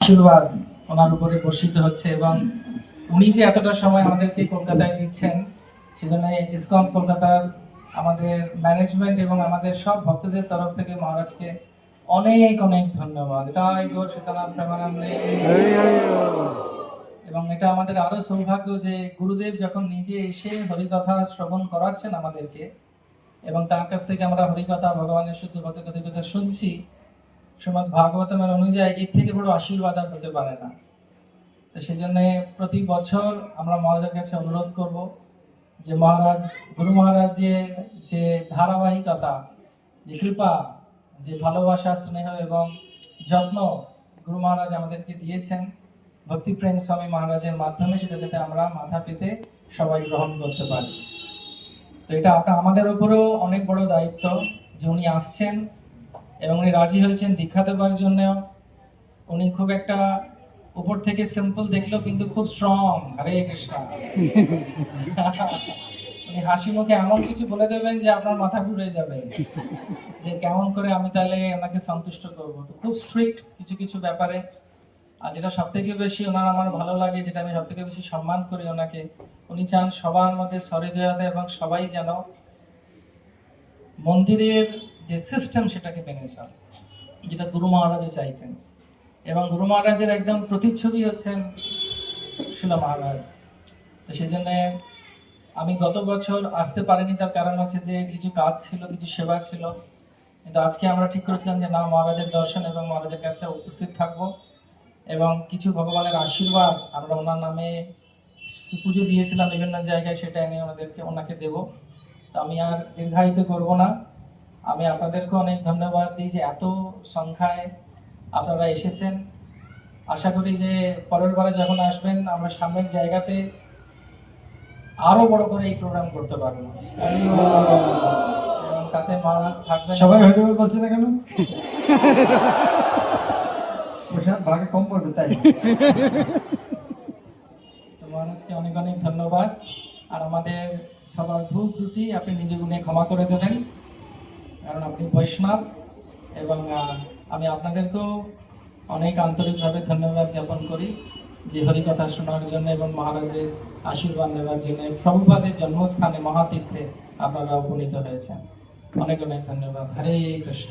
আশীর্বাদ ওনার উপরে বর্ষিত হচ্ছে এবং উনি যে এতটা সময় আমাদেরকে কলকাতায় দিচ্ছেন সেজন্য ইসকন কলকাতার আমাদের ম্যানেজমেন্ট এবং আমাদের সব ভক্তদের তরফ থেকে মহারাজকে অনেক অনেক ধন্যবাদ। তাই গো সীতানাথ প্রেমানন্দে। এবং এটা আমাদের আরো সৌভাগ্য যে গুরুদেব যখন নিজে এসে হরিকথা শ্রবণ করাচ্ছেন আমাদেরকে এবং তার কাছ থেকে আমরা হরিকথা ভগবানের শুদ্ধ ভক্তি কথা শুনছি, শ্রীমদ্ ভাগবতমের অনুযায়ী এর থেকে বড় আশীর্বাদ আর হতে পারে না। তো সেজন্য প্রতি বছর আমরা মহারাজের কাছে অনুরোধ করব যে মহারাজ, গুরু মহারাজের যে ধারাবাহিকতা, যে কৃপা, যে ভালোবাসা, স্নেহ এবং যত্ন গুরু মহারাজ আমাদেরকে দিয়েছেন ভক্তিপ্রেম স্বামী মহারাজের মাধ্যমে, সেটা যাতে আমরা মাথা পেতে সবাই গ্রহণ করতে পারি। তো এটা আমাদের উপরেও অনেক বড় দায়িত্ব যে উনি আসছেন এবং উনি রাজি হয়েছেন দীক্ষা দেবার জন্য। উনি খুব একটা উপর থেকে সিম্পল দেখলেও কিন্তু খুব স্ট্রং। হরে কৃষ্ণ। উনি হাসি মুখে এমন কিছু বলে দেবেন যে আপনার মাথা ঘুরে যাবে যে কেমন করে আমি তাহলে ওনাকে সন্তুষ্ট করবো। তো খুব স্ট্রিক্ট কিছু কিছু ব্যাপারে। আর যেটা সব থেকে বেশি ওনার আমার ভালো লাগে, যেটা আমি সব থেকে বেশি সম্মান করি ওনাকে, উনি চান সবার মধ্যে সহৃদয়তা এবং সবাই যেন মন্দিরের যে সিস্টেম সেটাকে মেনে চলে, যেটা গুরু মহারাজও চাইতেন। এবং গুরু মহারাজের একদম প্রতিচ্ছবি হচ্ছেন শিল মহারাজ। তো সেই জন্য আমি গত বছর আসতে পারিনি, তার কারণ হচ্ছে যে কিছু কাজ ছিল, কিছু সেবা ছিল। কিন্তু আজকে আমরা ঠিক করেছিলাম যে না, মহারাজের দর্শন এবং মহারাজের কাছে উপস্থিত থাকবো এবং কিছু ভগবানের আশীর্বাদ আমরা ওনার নামে পুজো দিয়েছিলাম বিভিন্ন জায়গায়, সেটা আমি ওনাকে দেব। তো আমি আর দীর্ঘায়িত করব না। আমি আপনাদেরকে অনেক ধন্যবাদ দিই যে এত সংখ্যায় আপনারা এসেছেন। আশা করি যে পরের বারে যখন আসবেন আমরা সামনের জায়গাতে আরো বড় করে এই প্রোগ্রাম করতে পারবো এবং তাতে মহারাজ থাকবেন। সবাই হরিবল বলছে না কেন? প্রসাদ ভাগে কম পড়বে তাই। মহারাজকে অনেক অনেক ধন্যবাদ। আর আমাদের সবার ভুল ত্রুটি আপনি নিজে গুণে ক্ষমা করে দেবেন, কারণ আপনি বৈষ্ণব। এবং আমি আপনাদেরকেও অনেক আন্তরিকভাবে ধন্যবাদ জ্ঞাপন করি যে হরিকথা শোনার জন্য এবং মহারাজের আশীর্বাদ নেওয়ার জন্য প্রভুপাদের জন্মস্থানে মহাতীর্থে আপনারা উপনীত হয়েছেন। অনেক অনেক ধন্যবাদ। হরে কৃষ্ণ।